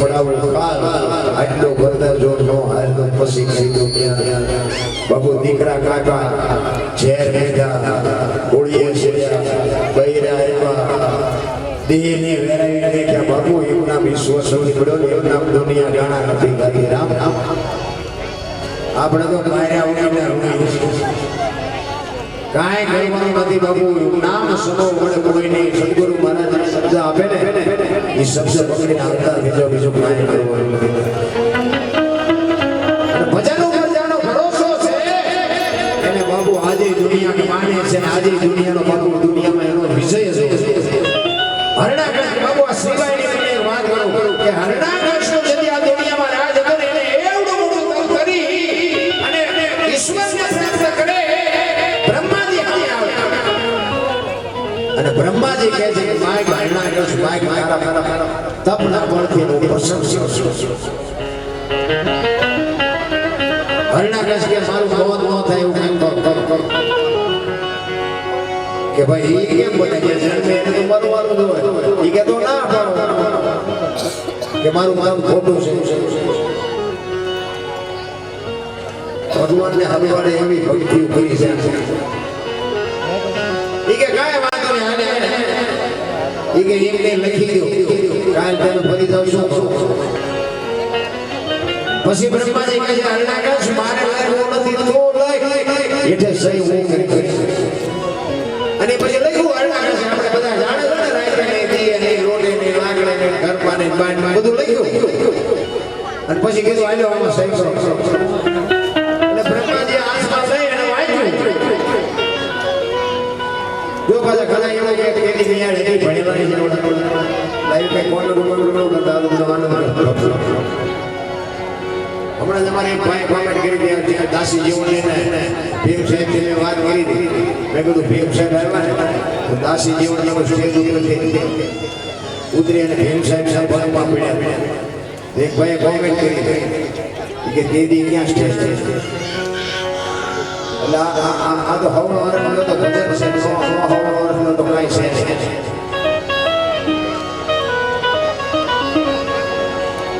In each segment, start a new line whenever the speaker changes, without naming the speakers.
પડાવડો કાલ આટલો ગરદર જો નો હાલ તો પછી કીધું ત્યાં બાબુ દીકરા કાકા ઝેર મેઘા ઓળીએ છે બૈરા એવા દેહની વેરાઈ કે બાબુ એમના વિશ્વ સૌથી બડો એમના દુનિયા જાણા નથી કરી રામ રામ આપણે તો માર્યા વગર કાંઈ કરવાનું નથી બાબુ નામ સનો વડે કોઈ નહીં સદગુરુ મહારાજ શબ્દ આપે ને એ શબ્દ પકડીને આવતા બીજો કાંઈ કરવાનું નથી ભજન ઉપર જાનો ભરોસો છે એને બાબુ આજે દુનિયાની માને છે ને આજે દુનિયાનો બાબુ દુનિયામાં એનો વિજય છે હરણાકૃષ્ણ બાબુ આ શ્રીબાઈની વાત કરું કે હરણાકૃષ્ણ જેથી આ દુનિયામાં રાજ હતો ને એને એવડું મોટું તપ કરી અને ઈશ્વરને પ્રાપ્ત કરે અને બ્રહ્માજી કહે છે કે માય ગાયના કૃષ્ણ માય મારા તપના બળથી નો પ્રશંસા હરણા કહે કે મારું મોત ન થાય એવું કામ કર કે ભાઈ ઈ કેમ બોલે કે જન્મે એને તો મરવાનું જ હોય ઈ કે તો ના પાડો કે મારું ખોટું છે ભગવાનને હરવાડે એવી ભક્તિ કરી છે ઈ કે કાય કે એમને લખી દો કાલ તમે ફરી જાવશો પછી બ્રહ્માજી કહે છે હરણાકૃષ મારે લાગવું નથી તો લઈ એટલે સહી હું કરી અને પછી લખ્યું હરણાકૃષ આપણે બધા જાણે છે ને રાતે ને દીએ ને રોટે ને લાકડે ને ઘરમાં ને બાંધમાં બધું લખ્યું અને પછી કીધું આલ્યો આમાં સહી કરો એટલે બ્રહ્માજી આસમાં જઈ અને વાંચ્યું જો પાછા ખરા એવો કે કેની બિયાર એની ભણેવાની જરૂર લાઈવ કે કોણ દાદુ જવાનો હમણાં તમારે ભાઈ કોમેન્ટ કરી ગયા દાસી જીવન ને ભીમ સાહેબ ની વાત કરી હતી મેં કીધું ભીમ સાહેબ આવ્યા ને તો દાસી જીવન જેવો સ્ટેજ ઉપર ઉતરી અને ભીમ સાહેબ ભરમાં પડ્યા એક ભાઈએ કોમેન્ટ કરી કે દીદી ક્યાં સ્ટેજ છે એટલે આ તો હવનો વર્ષનો તો ભજન છે હવનો વર્ષનો તો કાંઈ છે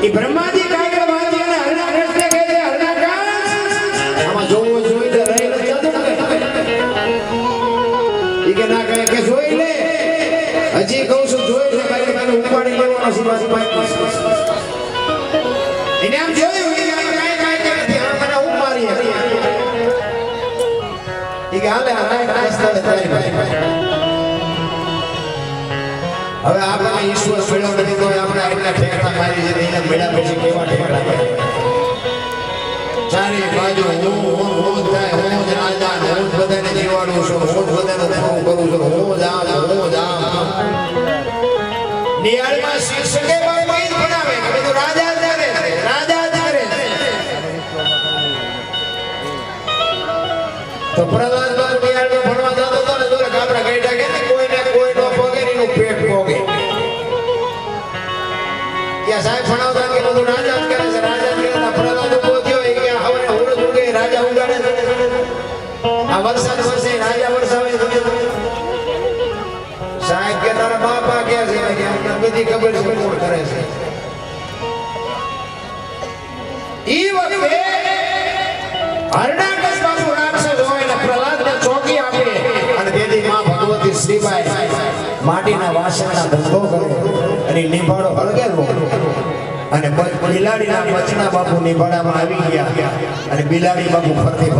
એ બ્રહ્માજી કાયગર વાજી અને હરણાકૃષ્ણ કહે છે હરણાકૃષ્ણ આમાં જોવું જોઈ તો રહી ન જતું ઈ કે ના કહે કે જોઈ લે હજી કહું છું જોઈ લે ભાઈ તને ઉપાડી લેવાનો છે એને આમ જોયું કે કાંઈ નથી આ મને ઉપાડી ઈ કે હાલે હવે આપણે ઈશ્વર મળ્યો નથી તો આપણે એટલા ઠેકડા મારી છે એને મળ્યા પછી કેવા ઠેકડા મારે ચારે બાજુ હું થાય હું જ રાજા હું જ બધાને જીવાડું છું હું જ બધાને ફોન કરું છું હું જ નિયાળમાં શિક્ષકે બાઈ ભણાવે કે તો રાજા જ કરે તો પ્રહલાદ બાબુ નિયાળમાં ભણવા જતો હતો ને તો ગામડા ગઈડા કે કોઈને કોઈ નો પગે એનું પેટ પોગે ત્યાં સાહેબ ભણાવતા કે બધું રાજા જ કરે છે રાજા જ કરે પ્રહલાદ ઉભો થયો એ કે હવે હોળ ઉગે રાજા ઉગાડે આ વરસાદ વરસે રાજા વરસાવે સાહેબ કે તારા બાપા કે છે કે અમને બધી ખબર છે કોણ કરે છે ઈ વખતે હરણાકૃષ્ણ બાબુ રાક્ષસ હોય ને પ્રહલાદને ચોકી આપે અને દેવી માં ભગવતી શ્રીબાઈ માટીના વાસણના ધંધો કરે અને નિભાડો હળગેલો અને બિલાડીના બચના બાપુ નિભાડામાં આવી ગયા અને બિલાડી બાપુ ફરતી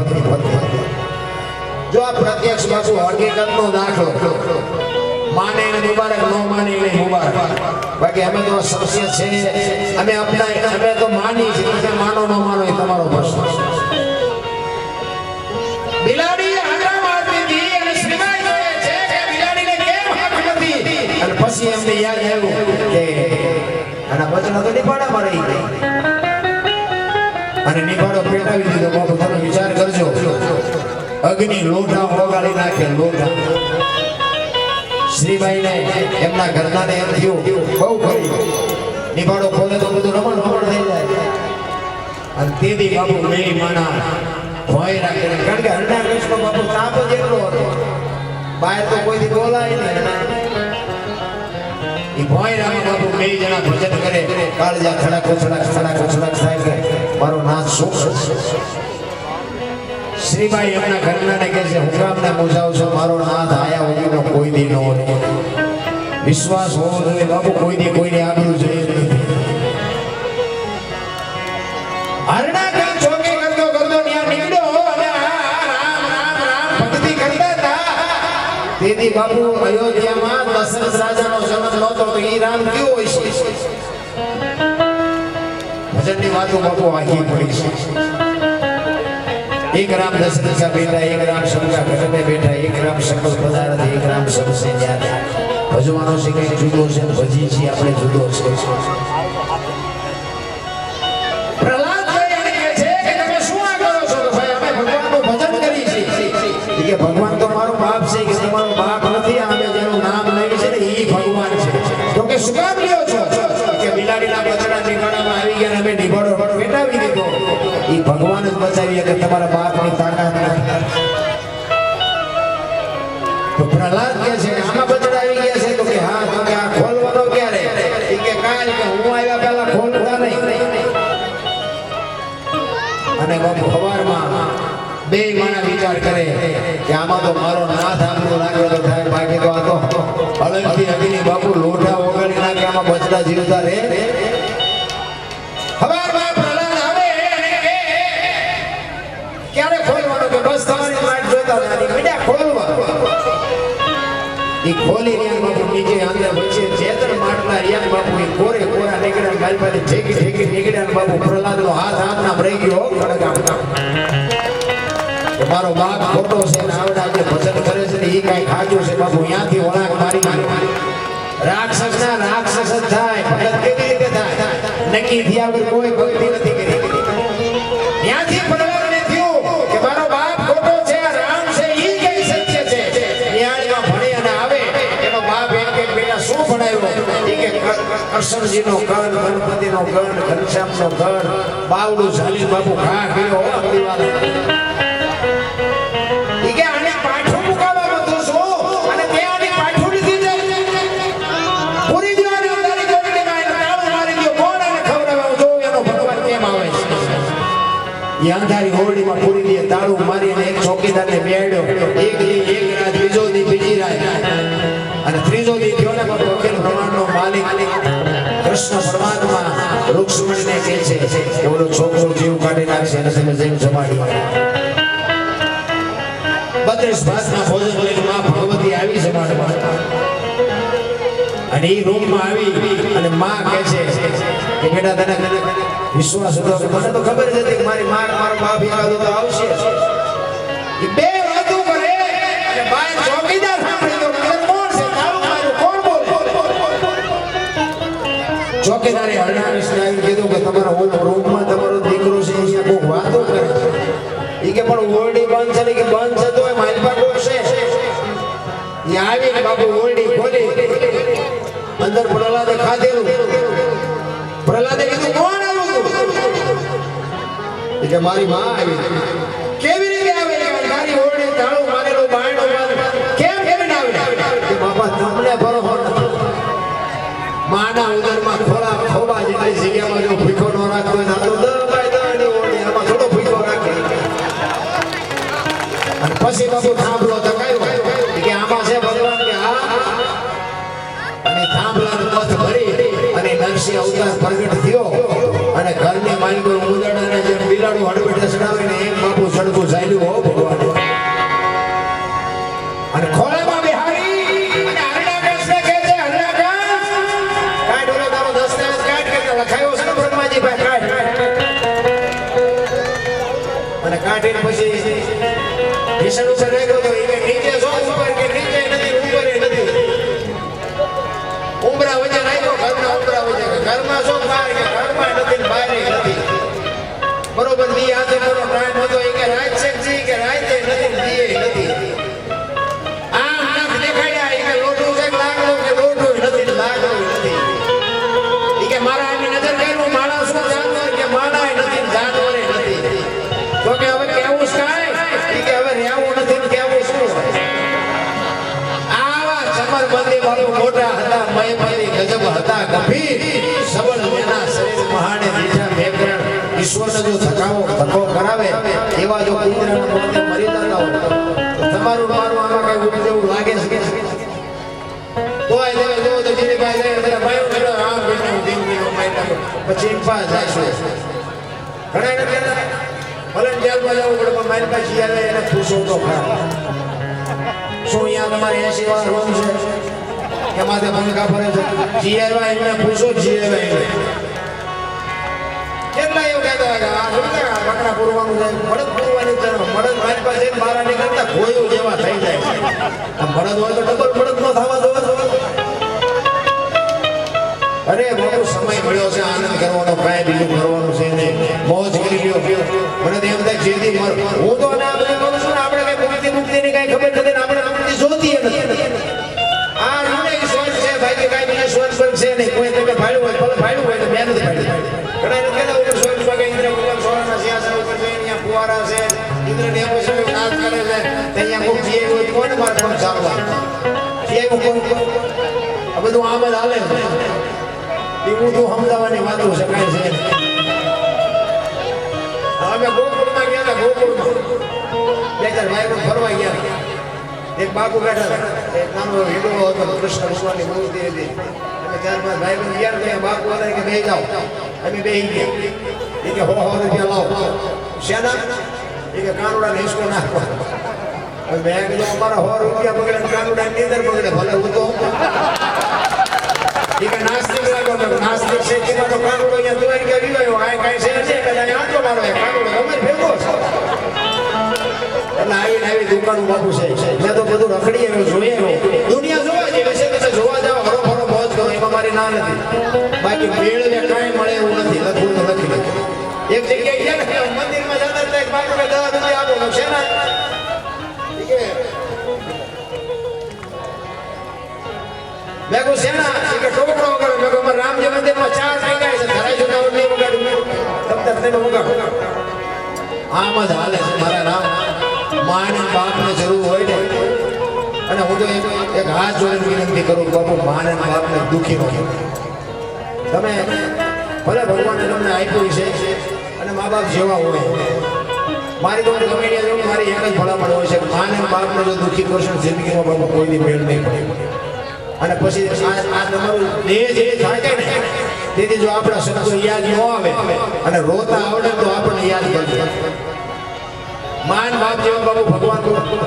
જો આ પ્રત્યક્ષ બાપુ હકીકતનો દાખલો માને એને મુબારક ન માને એને મુબારક બાકી અમે તો સત્ય છે અમે તો માની છે તમે માનો ન માનો એ તમારો પ્રશ્ન બિલાડી આંગળા મારતી હતી અને શ્રીબાઈ કહે છે કે બિલાડીને કેમ હક નથી અને પછી એમને યાદ આવ્યું કે આના બચના તો નિભાડામાં રહી ગઈ અને નિભાડો પેટાવી દીધો બાપુ તમે વિચાર કરજો અગ્નિ લોઢા ઓગાળી નાખે લોઢા શ્રીબાઈને એમના ઘરનાને એમ થયું બહુ ખરી નિભાડો ખોલે તો બધું રમણ થઈ જાય અને તેથી બાપુ મેલી માના ભય રાખે કારણ કે હરણાકૃષ્ણ બાપુ તાપ જ એટલો હતો બહાર તો કોઈથી બોલાય નહીં ઈ ભોયરામ બાપુ બે જણા ભજન કરે કાળજા ખડા કોછડા થાય કે મારો નાથ શું શ્રીબાઈ એમના ઘરનાને કહે છે હું કામને મૂજાવ છું મારો નાથ આયા વગરનો કોઈ દી ન હોય વિશ્વાસ હોવો જોઈએ બાપુ કોઈ દી કોઈને આબરૂ જોઈએ નથી હરણા કામ ચોકે કરતો ત્યાં નીકળ્યો અને રામ ભક્તિ કરતા હતા તેથી બાપુ અયોધ્યામાં દશરથ રાજાનો જન્મ નહોતો તો ઈ રામ કેવો હોય છે ભજનની વાતો બાપુ આખી પડી છે एक राम दशरथ का बेटा एक राम शंकर घर में बैठा एक राम सकल पदार्थ एक राम सबसे ज्यादा भजવાનો છે કે જુદો છે ભજી છે આપણે જુદો છે પ્રહલાદ ભાઈ એને કહે છે કે તમે શું આ કરો છો ભાઈ અમે ભગવાનનું ભજન કરી છે કે ભગવાન તો મારો બાપ છે કે તમારો બાપ નથી અમે જેનું નામ લઈએ છે ને ઈ ભગવાન છે તો કે શું કામ લ્યો છો કે બિલાડીના બચડા નિકાળામાં આવી ગયા અમે નિભાડો બેટાવી દીધો ઈ ભગવાન જ બચાવીએ કે તમારા બાપની તાકાત નથી તો પ્રહલાદ કહે છે કે આમાં બચડા આવી ગયા છે તો કે હા તો કે આ ખોલવાનો ક્યારે ઈ કે કાલ કે હું આવ્યા પહેલા ખોલતા નહીં અને બાપુ સવારમાં બે માણા વિચાર કરે કે આમાં તો મારો નાથ આમનો લાગેલો થાય બાકી તો આ તો અલગથી અગીની બાપુ લોઢા ઓગાળી નાખે આમાં બચડા જીવતા રે સવારમાં પ્રહલાદ આવે ક્યારે ખોલવાનો કે બસ તમારી વાટ જોતા નથી મીડા ખોલવા ઈ ખોલી રહ્યા બાપુ નીચે અંદર વચ્ચે ચેતર માટલા રહ્યા બાપુ ઈ કોરે કોરા નીકળ્યા ગાલમાંથી ઠેકી નીકળ્યા બાપુ પ્રહલાદનો હાથ આમનામ રહી ગયો ખડક આમનામ મારો બાપ ખોટો છે ને આવડા જે ભજન કરે છે ને ઈ કાઈ ખાજું છે બાપુ ત્યાંથી વળાંક મારી રાક્ષસના રાક્ષસ જ થાય ભગત કેવી રીતે થાય નક્કી થયા વગર કોઈ ભક્તિ નથી કરી ત્યાંથી પ્રહલાદને થયું કે મારો બાપ ખોટો છે રામ છે ઈ કઈ સત્ય છે ન્યાયમાં ભણી અને આવે એનો બાપ એમ કે બેટા શું ભણાવ્યો ઈ કે કરશનજીનો ગણ ગણપતિનો ગણ ઘનશ્યામનો ગણ બાવડું ઝાલી બાપુ ઘા કર્યો અમરીવાલ ઈ કે આને પાઠું મુકાવવામાં તો શું અને તે આને પાઠું લીધી જાય પૂરી દીવાની ઉતારી ગોળની માં તાળું મારી દો કોણ આને ખવડાવવા જો એનો ભગવાન કેમ આવે છે ઈ અંધારી હોળીમાં પૂરી દીએ તાળું મારીને એક ચોકીદારને બેડ્યો એક રાત બીજો દી બીજી રાત અને ત્રીજો દી થયો ને બાપુ અખિલ બ્રહ્માંડનો માલિક કૃષ્ણ પરમાત્મા રૂક્ષ્મણીને કહે છે કે ઓલો છોકરો જીવ કાઢી નાખશે અને તમે જઈને જમાડી 32 ભાતના ભોજન લઈને માં ભગવતી આવી જમાડવા અને ઈ રૂમમાં આવી અને માં કહે છે કે બેટા તને વિશ્વાસ હતો કે મને તો ખબર જ હતી કે મારી માર મારો બાપ એકાદો તો આવશે ઈ બે વાતો કરે અને બાય ચોકીદાર સાંભળી તો અંદર કોણ છે તાળું માર્યું કોણ બોલ ચોકીદારે હરણાવીસને આવી કીધું કે તમારા ઓલો રૂમમાં તમારો દીકરો છે અહીંયા કોઈ વાતો કરે ઈ કે પણ ઓરડી બંધ છે કે બંધ છે તો માલપા કોણ છે ઈ આવી બાપુ ઓરડી ખોલી અંદર પ્રહલાદે ખાધેલું પ્રહલાદે કીધું કોણ આવ્યું ઈ કે મારી માં આવી કેવી રીતે આવે મારી ઓરડી તાળું મારેલું બાયણો કેમ કેમ આવે કે બાપા તમને ભરોસો નથી માના ઉદરમાં ખોળા ખોબા જેટલી જગ્યામાં જો ભૂખો ન રાખતો હોય તો દબાઈ દવાની ઓરડી એમાં થોડો ભૂખો રાખે અને પછી બાપુ થાંભલો તકાયો કે આમાં છે ભગવાન કે હા અને થાંભલાનો પથ ભરી અને નરસિંહ અવતાર પ્રગટ થયો અને ઘરની માલિકો ઉદડાને જે બિલાડું હડબેટે ચડાવીને એક બાપુ સડકું ચાલ્યું હો ભગવાન અને ખોળામાં બિહારી અને હરણાકસને કહે છે હરણાકસ કાઢ ઓલો તારો દસ્તાવેજ કાઢ કે લખાયો છે ને બ્રહ્માજી ભાઈ કાઢ અને કાઢીને પછી વિષ્ણુ ઉપર રેગો તો એ નીચે જો ઉપર કે નીચે નથી ઉપર નથી ઉમરા વજે નાખ્યો ઘરના ઉમરા વજે ઘરમાં જો બહાર કે ઘરમાં નથી બહાર નથી બરોબર દી આજે કરો ટાઈમ હતો એ કે રાજશેખજી કે રાજે નથી દીએ નથી આ નખ દેખાડ્યા એ કે લોટું છે લાગલો કે લોટું નથી લાગલો નથી એ કે મારા આની નજર કર્યું માણસ નું જાનવર કે માણાય નથી જાનવર નથી તો કે હવે કેવું કાય એ કે હવે રહેવું નથી કેવું શું આવા સમરબંધી વાળો મોટા હતા મય ધક્કો કરાવે એવા જો કુતરાના મોઢે મરી જતા હોય તો તમારું મારું આમાં કઈ ઉડી જેવું લાગે છે તોય દેવે જો તો જીરીભાઈ જાય એટલે ભાઈ મેળો આમ બેઠો દીકરીનો માઈટા પછી પાસ જાશું ઘણા ને ભલે જેલમાં જવું પડે પણ મારી પાસે આવે એને પૂછો તો ખરા શું અહીંયા તમારે 80 વાર રૂમ છે એમાં તે પંખા ફરે છે જીએવા એમને પૂછો જીએવા એમને કેટલા એવું કહેતા કે આ બકરા પૂરવાનું છે મળદ પૂરવાની છે મળદ મારી પાસે મારા નીકળતા ગોયો જેવા થઈ જાય છે મળદ હોય તો ડબલ મળદ નો થવા દો અરે બહુ સમય મળ્યો છે આનંદ કરવાનો કાંઈ બીજું કરવાનું છે ને મોજ કરી લ્યો મને તો એમ થાય જેથી હું તો ના આપણે કહું છું ને આપણે કઈ મુક્તિની કઈ ખબર નથી ને આપણે મુક્તિ જોતી નથી આ રૂને ઈશ્વર છે ભાઈ કઈ બીજા ઈશ્વર પર છે નહીં કોઈ તમે ભાડ્યું હોય ભલે ભાડ્યું હોય તો મેં નથી ભાડ્યું ઘણા એને કહેતા ઉપર ઈશ્વર ભાગે ઇન્દ્ર ભગવાન સોળાના સિંહાસન ઉપર છે અહીંયા ફુવારા છે ઇન્દ્ર ને એમ છે નાચ કરે છે અહીંયા કોઈ જીએ હોય કોને માર પણ ચાલવા જીએ કોણ આ બધું આમ જ હાલે છે એવું તો સમજાવવાની વાતો શકાય છે અમે ગોકુળમાં ગયા હતા ગોકુળમાં બે ચાર ભાઈ ફરવા ગયા એક બાપુ બેઠા હતા એક નાનો હિંડોળો હતો કૃષ્ણ ભગવાનની મૂર્તિ હતી અમે ચાર પાંચ ભાઈ બંધ ગયા ત્યાં બાપુ હતા કે બેસી જાઓ અમે બેસી ગયા એ કે હો રૂપિયા લાવો શેના એ કે કાનુડાને હિસકો નાખવા મેં કીધું અમારા 100 રૂપિયા પકડે કાનુડા નીંદર પકડે ભલે હું તો એ કે નાસ્તિક લાગો નાસ્તિક છે કે તો કાનુડો અહીંયા દુવાઈ કે વિવાયો આ કાઈ છે છે કે આ આટલો મારો એ કાનુડો ગમે ભેગો છે એટલે આવી દુકાનો બાપુ છે મેં તો બધું રખડી આવ્યો જોઈએ દુનિયા જોવા જેવી છે કે જોવા જાવ હરો ફરો મોજ કરો એમાં મારી ના નથી બાકી મેળવે કાંઈ મળે એવું નથી લખવું તો લખી એક જગ્યાએ ગયા ને મંદિરમાં જતા હતા એક બાપુ કે 10 રૂપિયા આપો છે ને મેં કહું સેના કે ટોકરો વગાડો મેં કહું રામજી મંદિરમાં 4 માંગ્યા છે ધરાઈ જતા નહીં વગાડું તબ તક વગાડો આમ જ હાલે છે મારા રામ માને બાપને જરૂર હોય ને અને હું તો એક હાથ જોડીને વિનંતી કરું બાપુ માને બાપને દુખી ન તમે ભલે ભગવાને તમને આપ્યું છે અને મા બાપ જેવા હોય મારી તો ગમે ત્યાં મારી એક જ ભલામણ હોય છે માને બાપને જો દુખી કરશો જિંદગીમાં બાપુ કોઈની મેળ નહીં પડે અને પછી આ તમારું દેહ જે થાય ને તેથી જો આપણા શબ્દો યાદ ન આવે અને રોતા આવડે તો આપણને યાદ કરજો માન બાપ જેવા બાબુ ભગવાન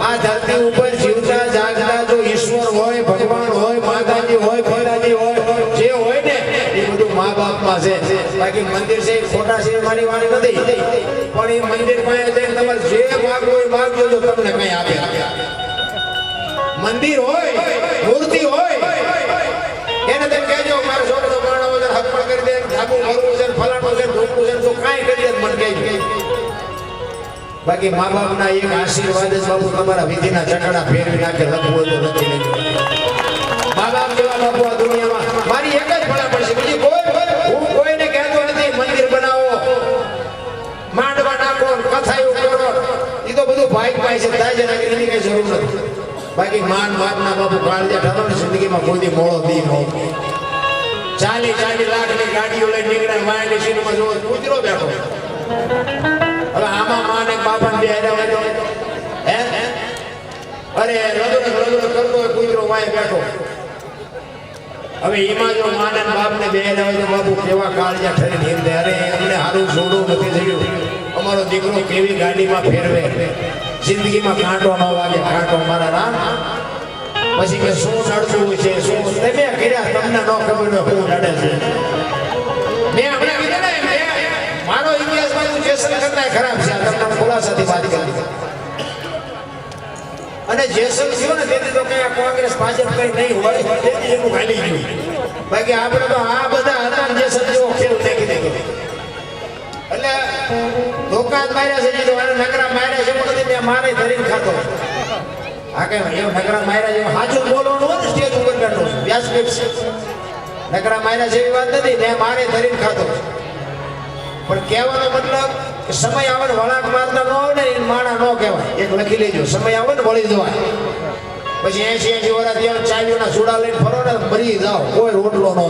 આ ધરતી ઉપર જીવતા જાગતા જો ઈશ્વર હોય ભગવાન હોય માતાજી હોય પિતાજી હોય જે હોય ને એ બધું મા બાપમાં છે બાકી મંદિર છે ખોટા છે મારી વાણી નથી પણ એ મંદિર પાસે જઈને તમારે જે માગવું હોય માગજો તો તમને કઈ આપે મંદિર હોય મૂર્તિ હોય એને તેમ કહેજો મારે છોકરો પરણાવો છે હક પણ કરી દે ધાબુ ભરવું છે ફલાણું છે ઢોકળું છે તો કાંઈ કરી દે મને કહી બાકી મા બાપના એક આશીર્વાદ જ બાપુ તમારા વિધિના ચકડા ફેરવી નાખે લખવું હોય તો લખી લેજો મા બાપ જેવા બાપુ આ દુનિયામાં મારી એક જ ભલામણ છે બીજી હું કોઈને કહેતો નથી મંદિર બનાવો માંડવા નાખો કથાયું કરો એ તો બધું ભાઈ ભાઈ છે થાય છે નાખી એની કઈ જરૂર નથી બાકી માન બાપના બાપુ કાળજા ઠારો ને જિંદગીમાં કોઈ મોડો દી નહીં 40 લાખની ગાડીઓ લઈને નીકળે વાયની સીટમાં જો કૂતરો બેઠો હવે આમાં માને બાપાને બે હેરા હોય હે અરે રદુર કરતો હોય કૂતરો વાય બેઠો હવે એમાં જો માને બાપને બે હેરા હોય તો બાપુ કેવા કાળજા ઠરીને હિંદે અરે અમને સારું છોડવું નથી થયું અમારો દીકરો કેવી ગાડીમાં ફેરવે જિંદગીમાં કાંટો ન વાગે કાંટો મારા રામ પછી કે શું નડતું છે શું તમે કર્યા તમને ન ખબર ને હું નડે છે મેં હમણાં કીધું ને મારો ઇતિહાસમાં હું જેસલ કરતા ખરાબ છે તમને ખુલાસાથી વાત કરી અને જેસલ થયો ને તેથી તો કઈ કોંગ્રેસ ભાજપ કઈ નહીં હોય તેથી એનું હાલી ગયું બાકી આપણે તો આ બધા હતા જેસલ જેવો ખેલ નાખી દીધો એટલે ધોકા જ માર્યા છે જે નકરા માર્યા છે નથી મેં મારે ધરીને ખાતો આ કઈ એવું નકરા માર્યા જેવું સાચું બોલવાનું હોય ને સ્ટેજ ઉપર બેઠો વ્યાસપીઠ નકરા માર્યા છે એવી વાત નથી મેં મારે ધરીને ખાતો પણ કહેવાનો મતલબ સમય આવે ને વળાંક મારતા ન આવે ને એ માણા ન કહેવાય એક લખી લેજો સમય આવે ને વળી જવાય પછી 80 વર્ષ ત્યાં ચાવીઓના ચૂડા લઈને ફરો ને મરી જાઓ કોઈ રોટલો ન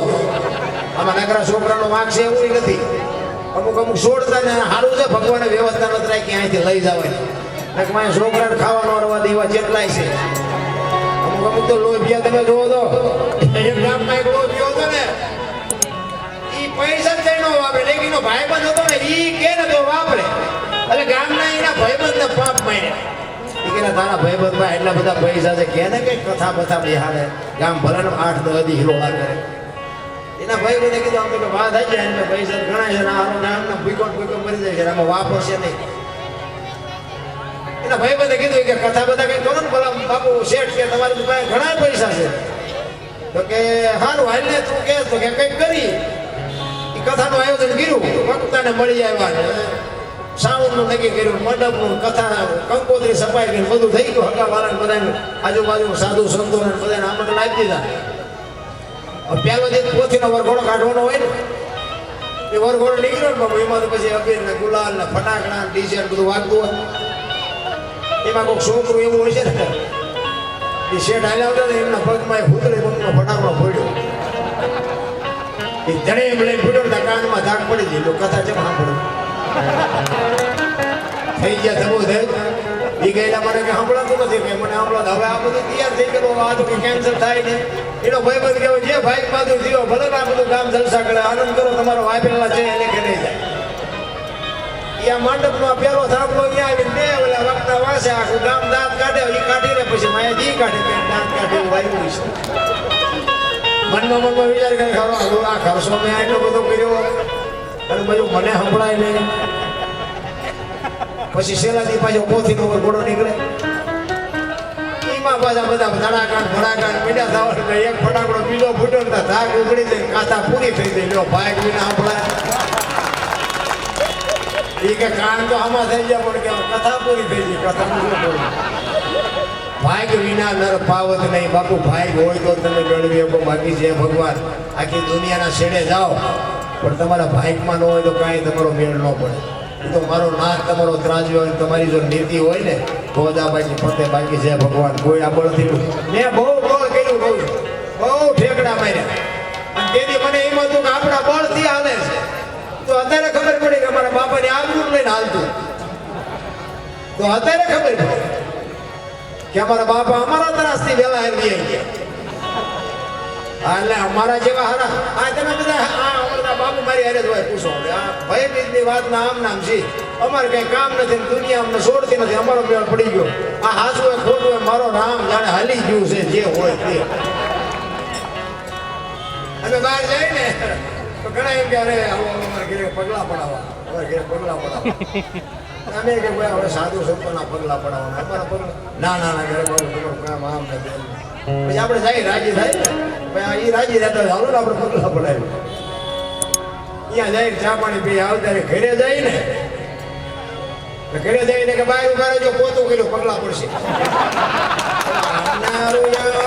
આમાં નકરા છોકરાનો વાંક છે એવું નથી અમુક અમુક છોડતા ને સારું છે ભગવાને વ્યવસ્થા નથી રાખી અહીંથી લઈ જવાય મારે છોકરાને ખાવાનો રવા દેવા જેટલાય છે અમુક અમુક તો લોભિયા તમે જોવો તો એક ગામમાં એક લોભિયો હતો ને ઈ પૈસા જ નો વાપરે લેકિન એનો ભાઈબંધ હતો ને ઈ કે ને તો વાપરે એટલે ગામના એના ભાઈબંધને પાપ માર્યા ઈ કે તારા ભાઈબંધમાં એટલા બધા પૈસા છે કે ને કઈ કથા બથા બિહારે ગામ ભલે 8-10 હિલોળા કરે એના ભાઈ બધે કીધું આમ તો વાત આવી જાય એને પૈસા ઘણા છે ના હારો નામના ભૂકો મરી જાય છે આમાં વાપરશે નહીં એના ભાઈ બધે કીધું કે કથા બધા કઈ કરો ને ભલા બાપુ શેઠ કે તમારી પાસે ઘણા પૈસા છે તો કે હારું હાલ ને તું કે તો કે કઈક કરી એ કથાનું આયોજન કર્યું વક્તાને મળી આવ્યા સાઉન્ડનું નક્કી કર્યું મંડપનું કથા કંકોત્રી સફાઈ કરી બધું થઈ ગયું હકા વાળાને બધાને આજુબાજુ સાધુ સંતોને બધાને આમંત્રણ આપી દીધા પેલો જે પોથીનો વરઘોડો કાઢવાનો હોય ને એ વરઘોડો નીકળ્યો ને બાબુ એમાં તો પછી અબીર ને ગુલાલ ને ફટાકડા ને ડીજે બધું વાગતું હોય એમાં કોઈક છોકરું એવું હોય છે ને એ શેઠ હાલ્યા હતા ને એમના પગમાં એક હુતળી પગનો ફટાકડો ફોડ્યો એ જડે એમ લઈને ફૂટ્યો ને કાનમાં ધાક પડી ગઈ કથા જેમ સાંભળ્યું થઈ ગયા થવું થઈ એ ગયેલા મને કે સાંભળાતું નથી કે મને સાંભળો હવે આ બધું તૈયાર થઈ ગયું આ તો કેન્સલ થાય ને એનો ભાઈ બંધ કહેવાય જે ભાઈ બાજુ જીવો ભલે આ બધું કામ જલસા કરે આનંદ કરો તમારો વાપરેલા છે એને કે નહીં જાય એ મંડપમાં પેલો થાંભલો અહીંયા આવીને બે ઓલા વખતા વાસે આખું ગામ દાંત કાઢે એ કાઢીને પછી માયા જી કાઢે કે દાંત કાઢે વાયુ છે મનમાં વિચાર કરે ખરો આ ખર્ચો મેં એટલો બધો કર્યો અને બધું મને સંભળાય નહીં પછી શેલાથી પાછો પોથીનો ઘોડો નીકળે એમાં પાછા બધા ધડાકાન ભડાકાન મીડા થવા એક ફટાકડો બીજો ફૂટ્યો ને ધાક ઉગડી જાય કાથા પૂરી થઈ ગઈ લ્યો ભાઈ વિના સંભળાય એ કે કાન તો આમાં થઈ ગયા પણ કે કથા પૂરી થઈ ગઈ કથા પૂરી ભાગ વિના નર પાવત નહીં બાપુ ભાઈ હોય તો તમે મેળવી શકો બાકી છે ભગવાન આખી દુનિયાના છેડે જાઓ પણ તમારા ભાઈકમાં ન હોય તો કાંઈ તમારો મેળ ન પડે તો મારો નાક તમારો ત્રાજ્યો હોય તમારી જો નીતિ હોય ને તો જ આ બાકી ફતે બાકી છે ભગવાન કોઈ આ બળથી મેં બહુ બળ કર્યું બહુ ઠેકડા માર્યા અને તેથી મને એમ હતું કે આપણા બળથી હાલે છે તો અત્યારે ખબર પડી કે અમારા બાપાને આબરૂ લઈને હાલતું તો અત્યારે ખબર પડી કે અમારા બાપા અમારા ત્રાસથી વહેલા આવી ગયા એટલે અમારા જેવા હારા આ તમે બધા અમારા બાપુ મારી હારે જ હોય પૂછો આ ભાઈ બીજની વાતના આમ નામ છે અમારે કઈ કામ નથી દુનિયા અમને છોડતી નથી અમારો મેળ પડી ગયો આ હાચું હોય ખોટું હોય મારો રામ જાણે હાલી ગયું છે જે હોય તે અમે બહાર જાય ને તો ઘણા એમ કે અરે અમારા ઘરે પગલા પડાવવા અમારા ઘરે પગલા પડાવવા અમે કે ભાઈ હવે સાધુ સંતોના પગલા પડાવવાના અમારા પગલા ના ના ના ઘરે બાબુ તમારું કામ આમ નથી પછી આપણે જાય રાજી થાય ને ભાઈ એ રાજી રહેતા હોય હાલો ને આપણે પગલા પડાવી અહીંયા જાય ચા પાણી પી આવ ત્યારે ઘરે જાય ને ઘરે જઈને કે બહાર ઉભા રહેજો પોતું કર્યું પગલા પડશે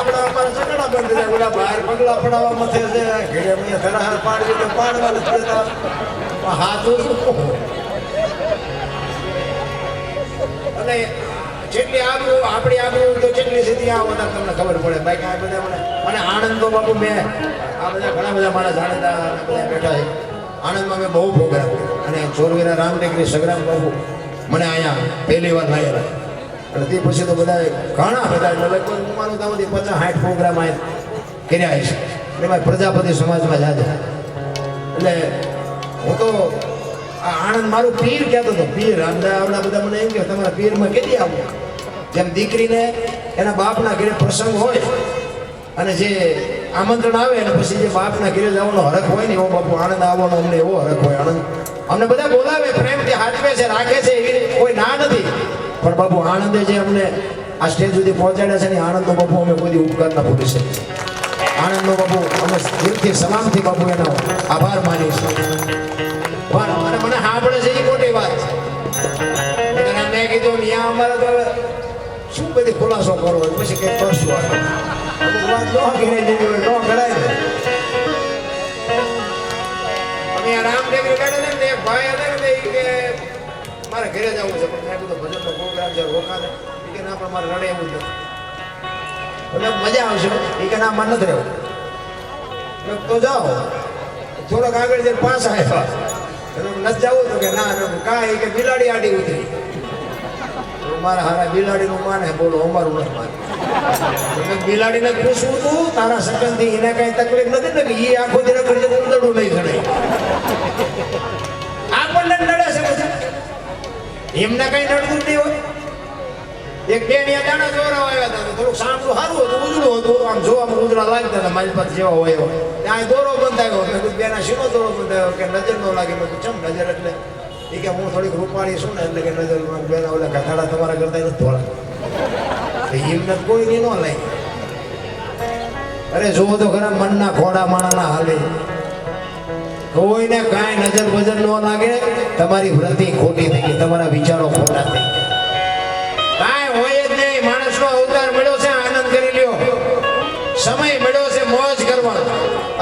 અમારા ચકડા બંધ થાય ઓલા બહાર પગલા પડાવવા મથે છે ઘરે ધરાહાર પાડવી તો પાડવા નથી દેતા હાથ અને જેટલી આબરૂ આપણી આબરૂ તો જેટલી સીધી આ બધા તમને ખબર પડે બાકી આ બધા મને આણંદ તો બાપુ મેં આ બધા ઘણા બધા મારા જાણીતા બધા બેઠા છે આણંદમાં મેં બહુ પ્રોગ્રામ અને ચોરવીરા રામટેકરી સગ્રામ બાપુ મને અહીંયા પહેલી વાર લાવ્યા અને તે પછી તો બધા ઘણા બધા લગભગ મારું ત્યાંથી 50-60 પ્રોગ્રામ આ કર્યા છે એમાં પ્રજાપતિ સમાજમાં જાજે એટલે હું તો આ આણંદ મારું પીર કહેતો હતો પીર આવડા બધા મને એમ કે તમારા પીરમાં કેદી આવું જેમ દીકરીને એના બાપના ઘરે પ્રસંગ હોય અને જે આમંત્રણ આવે અને પછી જે બાપના ઘરે જવાનો હરખ હોય ને એવો બાપુ આણંદ આવવાનો અમને એવો હરખ હોય આણંદ અમને બધા બોલાવે પ્રેમથી હાચવે છે રાખે છે એવી કોઈ ના નથી પણ બાપુ આણંદે જે અમને આ સ્ટેજ સુધી પહોંચાડ્યા છે ને આણંદનો બાપુ અમે કોઈ ઉપકાર ના ભૂલી શકીએ આણંદનો બાપુ અમે દિલથી સલામથી બાપુ એનો આભાર માનીએ છીએ પણ અને મને સાંભળે છે એ મોટી વાત છે મેં કીધું ત્યાં અમારે તો શું બધી ખુલાસો કરવો હોય પછી કંઈક કરશું અમુક વાત ન ઘેરે જેવી હોય ન ઘડાય ને અમે આ રામટેકરી કાઢે ને એક ભાઈ હતા ને કે મારે ઘરે જવું છે પણ મેં કીધું ભજનનો પ્રોગ્રામ છે રોકાને એ કે ના પણ મારે રડે એવું નથી એટલે મજા આવશે એ કે ના મન નથી રહેવું તો જાઓ થોડોક આગળ જઈને પાછા આવ્યા નથી જવું તો કે ના કાંઈ કે બિલાડી આડી ઉતરી મારા હારા બિલાડીનું માને બોલો અમારું નથી માને બિલાડીને પૂછવું તું તારા સકનથી એને કઈ તકલીફ નથી ને કે એ આખો દિન કરજે ઉંદરડું નહીં ચડે આપણને નડે છે પછી એમને કઈ નડતું નહીં હોય એક બેનિયા દાણા ચોરા આવ્યા હતા થોડુંક સાંભળું સારું હતું ઉજળું હતું આમ જોવામાં ઉજળા લાગતા હતા મારી પાસે જેવા હોય એવો ત્યાં દોરો બંધાયો મેં કીધું બેના શીનો દોરો બંધાયો કે નજર ન લાગે મેં કીધું ચમ નજર એટલે એ કે હું થોડીક રૂપાળી છું ને એટલે કે નજર બેના ઓલા કથાડા તમારા કરતા નથી થોડા એમને કોઈ નહીં ન લે અરે જોવો તો ખરા મનના ખોડા માણાના હાલે કોઈને કાંઈ નજર બજર ન લાગે તમારી વૃત્તિ ખોટી થઈ ગઈ તમારા વિચારો ખોટા થઈ ગયા કાંઈ હોય જ નહીં માણસનો અવતાર મળ્યો છે આનંદ કરી લ્યો સમય મળ્યો છે મોજ કરવાનો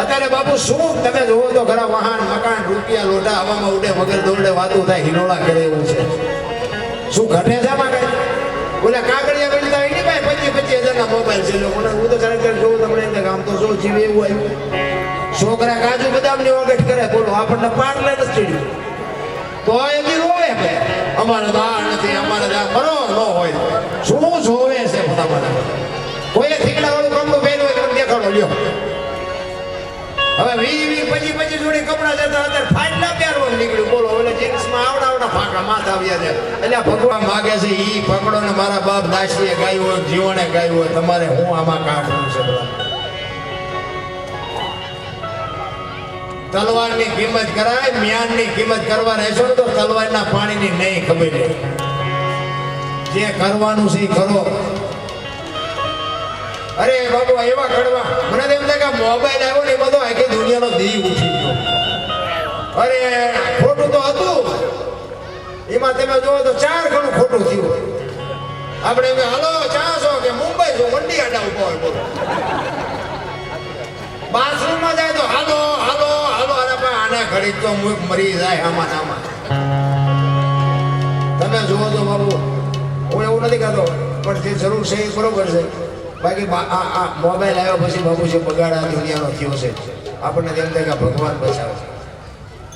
અત્યારે બાપુ શું તમે જોવો તો ખરા વાહન મકાન રૂપિયા લોટા હવામાં ઉડે વગર દોડે વાતું થાય હિનોળા કરે એવું છે શું ઘટે છે આમાં કઈ ઓલા કાગળિયા મળતા હોય ને ભાઈ 25,000 મોબાઈલ છે લોકોને હું તો ખરેખર જોઉં તમને આમ તો જો જીવે એવું આવ્યું છોકરા કાજુ બદામની ઓગટ કરે બોલો આપણને પાટલે નથી ચડ્યું તો એની રોવે અમારે તો આ નથી અમારે તો બરો ન હોય શું જોવે છે તમારે કોઈએ થીકડા વાળું કપડું પહેર્યું હોય તમને દેખાડો લ્યો હવે 20-25 જોડી કપડા જતા અત્યારે ફાટલા પહેરવાનું નીકળ્યું બોલો એટલે જીન્સમાં આવડા ફાંકા માથા આવ્યા છે એટલે ભગવાન માગે છે ઈ પકડો ને મારા બાપ દાસીએ ગાયું હોય જીવણે ગાયું હોય તમારે હું આમાં કાઢવું છે તલવારની કિંમત કરાય મ્યાનની કિંમત કરવા રહેશો ને તો તલવારના પાણીની નહીં ખબર જે કરવાનું છે એ કરો અરે બાબુ એવા કડવા મને એમ થાય કે મોબાઈલ આવ્યો ને એ બધો આખી દુનિયાનો દીવ ઉઠી ગયો અરે ખોટું તો હતું એમાં તમે જોવો તો 4 ગણું ખોટું થયું આપણે એમ હાલો ચાસો કે મુંબઈ છો મંડી આડા ઉભો હોય બોલો બાથરૂમમાં જાય તો હાલો હાલો હાલો અરે ભાઈ આને ઘડી તો મરી જાય આમાં તમે જુઓ તો બાબુ હું એવું નથી કહેતો પણ જે જરૂર છે એ બરોબર છે બાકી આ મોબાઈલ આવ્યા પછી બાબુ છે બગાડા દુનિયાનો થયો છે આપણને તેમ થાય કે ભગવાન બચાવે છે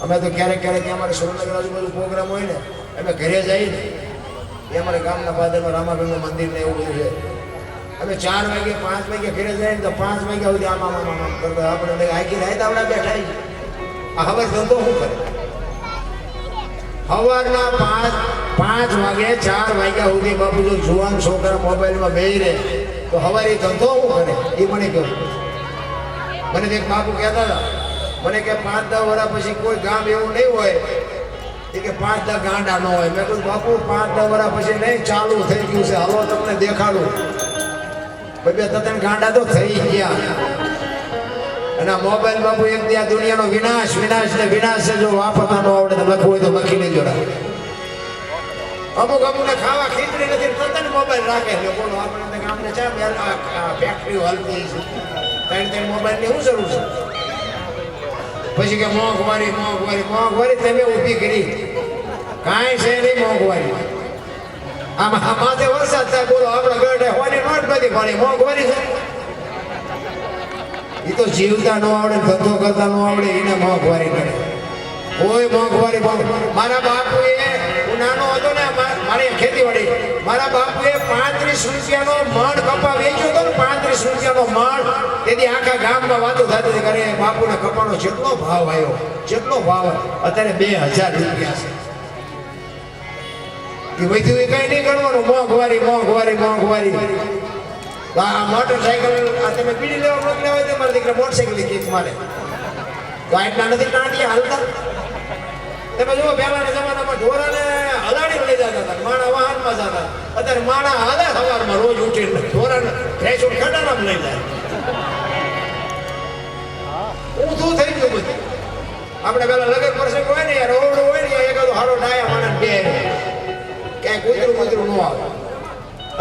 અમે તો ક્યારેક અમારે સુરેન્દ્રનગર આજુબાજુ પ્રોગ્રામ હોય ને અમે ઘરે જઈએ ને એ અમારે ગામના પાદરમાં રામાબેનનું મંદિર ને એવું બધું છે અમે 4 વાગે 5 વાગે ઘરે જાય ને તો 5 વાગ્યા સુધી આમ કરતા આપણે આખી રાત આવડા બેઠા આ હવે ધંધો શું કરે સવારના 5 વાગે 4 વાગ્યા સુધી બાપુ જો જુવાન છોકરા મોબાઈલમાં બેસી રહે તો હવારે ધંધો શું કરે એ મને કહ્યું મને એક બાપુ કહેતા હતા મને કે 5-10 વર્ષ પછી કોઈ ગામ એવું નહીં હોય એ કે 5-10 ગાંડા ન હોય મેં કહ્યું બાપુ 5-10 વર્ષ પછી નહીં ચાલુ થઈ ગયું છે હાલો તમને દેખાડું 2-3 ગાંડા તો થઈ ગયા અને મોબાઈલ બાપુ એક દી આ દુનિયાનો વિનાશ ને વિનાશ છે જો વાપરતા ન આવડે તો લખવું હોય તો લખી લેજો અમુકને ખાવા ખીચડી નથી તરત મોબાઈલ રાખે છે બોલો આપણે ગામને ચા ફેક્ટરી હાલતી છે 3 મોબાઈલની શું જરૂર છે પછી કે મોંઘવારી તમે ઊભી કરી કાંઈ છે નહીં મોંઘવારી આમાં માથે વરસાદ થાય બોલો આપણા ગઢે હોવાની નોટ નથી ભણી મોંઘવારી છે એ તો જીવતા ન આવડે ધંધો કરતા ન આવડે એને મોંઘવારી કરે કોઈ મોંઘવારી મારા બાપુએ હું નાનો હતો ને મારી ખેતીવાડી મારા બાપુએ 35 રૂપિયાનો મણ કપા વેચ્યો હતો ને 35 રૂપિયાનો મણ તેથી આખા ગામમાં વાતો થતી હતી કરે બાપુને કપાનો જેટલો ભાવ આવ્યો અત્યારે 2000 રૂપિયા છે એ વધ્યું એ કઈ નહીં કરવાનું મોંઘવારી આ મોટરસાયકલ આ તમે પીડી લેવા મોકલ્યા હોય તો મારા દીકરા મોટરસાયકલ કીક મારે તો આટલા નથી ટાંટિયા હાલતા તમે જુઓ પહેલાના જમાનામાં ઢોરાને હલાડી લઈ જતા હતા માણા વાહનમાં જતા અત્યારે માણા હાલે સવારમાં રોજ ઉઠીને ઢોરાને ફેશન ખડાનામાં લઈ જાય ઊંધું થઈ ગયું બધું આપણે પેલા લગન પ્રસંગ હોય ને યાર ઓરડો હોય ને એકાદો હારો ડાયા માણસ બે ક્યાંય કૂતરું ન આવે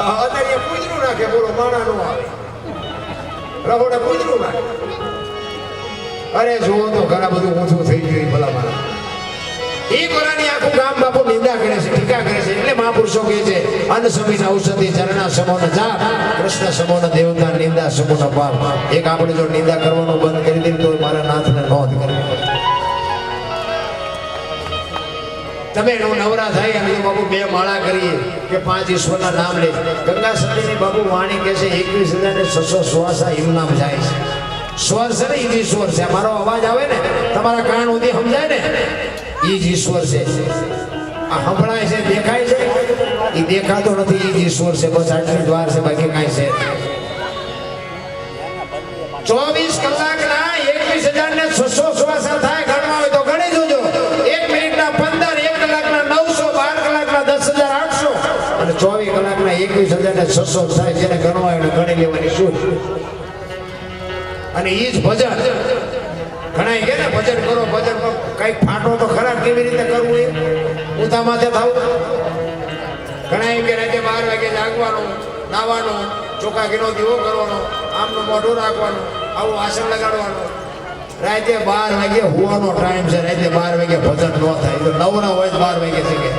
અત્યારે કૂતરું નાખે બોલો માણા નો આવે રહોડા કૂતરું નાખે અરે જુઓ તો ઘણા બધું ઓછું થઈ ગયું ભલા મારા એ કોરાની આખું ગામ બાપુ નિંદા કરે છે ટીકા કરે છે એટલે મહાપુરુષો કહે છે અન્ન સમીન ઔષધિ ચરણા સમોન જાપ કૃષ્ણ સમોન દેવતા નિંદા સમોન પાપ એક આપણે જો નિંદા કરવાનું બંધ કરી દીધું તો મારા નાથને નોંધ કરવી પડે તમે નવરા થાય અને બાબુ બે માળા કરીએ કે 5 ઈશ્વરના નામ લે. ગંગા સતીની બાબુ વાણી કહે છે 21,600 શ્વાસ એમ નામ જાય છે. સ્વર છે ને ઈ જ ઈશ્વર છે. મારો અવાજ આવે ને તમારા કાન સુધી સમજાય ને ઈ જ ઈશ્વર છે. આ સંભળાય છે દેખાય છે ઈ દેખાતો નથી. ઈ જ ઈશ્વર છે. બસ આટલી જ વાર છે બાકી કાંઈ છે 24 કલાકના 21,600 શ્વાસ થાય. ગણવા હોય તો ગણી જોજો. 1 મિનિટના 15, 1 કલાકના 900, 12 કલાકના 10,800 અને 24 કલાકના 21,600 થાય. જેને ગણવા હોય એને ગણી લેવાની શું. અને ઈ જ ભજન ઘણા કે ને ભજન કરો ભજન કરો. કઈક ફાટો તો ખરા કેવી રીતે કરવું એ ઉતા માથે થવું. ઘણા એમ કે રાતે 12 વાગે જાગવાનું, નાવાનું, ચોખા ઘીનો દીવો કરવાનો, આમનું મોઢું રાખવાનું, આવું આસન લગાડવાનું. રાતે 12 વાગે હોવાનો ટાઈમ છે. રાતે 12 વાગે ભજન ન થાય તો નવરા હોય 12 વાગે શકે.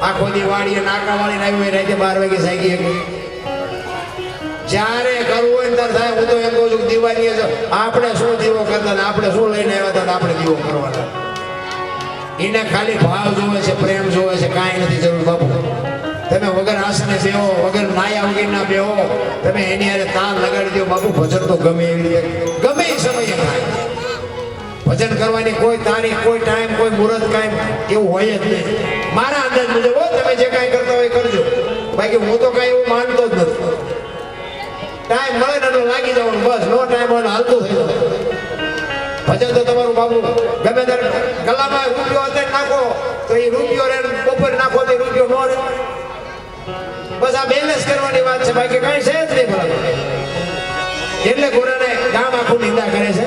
આખો દી વાડીએ નાકા વાળી આવી હોય રાતે 12 વાગે સાગી. જ્યારે કરવું હોય ત્યારે થાય. હું તો એમ કહું છું દિવાળી આપણે શું દીવો કરતા ને આપણે શું લઈને આવ્યા હતા આપણે દીવો કરવાના. એને ખાલી ભાવ જોવે છે, પ્રેમ જોવે છે, કાંઈ નથી જરૂર બાપુ. તમે વગર આસને બેહો, વગર નાયા વગરના બેહો, તમે એની હારે તાલ લગાડી દો બાપુ. ભજન તો ગમે એવી રીતે ગમે એ સમયે થાય. ભજન કરવાની કોઈ તારીખ, કોઈ ટાઈમ, કોઈ મુહૂર્ત કાંઈ એવું હોય જ નહીં. મારા અંદાજ મુજબ તમે જે કાંઈ કરતા હોય કરજો. બાકી હું તો કાંઈ એવું માનતો જ નથી. ટાઈમ મળે ને તો લાગી જવાનું બસ. નો ટાઈમ હોય હાલતું થઈ જાય. ભજન તો તમારું બાબુ ગમે ત્યારે ગલામાં રૂપિયો અત્યારે નાખો તો એ રૂપિયો રે, બપોર નાખો તો એ રૂપિયો નો રહે. બસ આ બેલેન્સ કરવાની વાત છે બાકી કાંઈ છે જ નહીં. બરાબર એટલે ગુરુને ગામ આખું નિંદા કરે છે.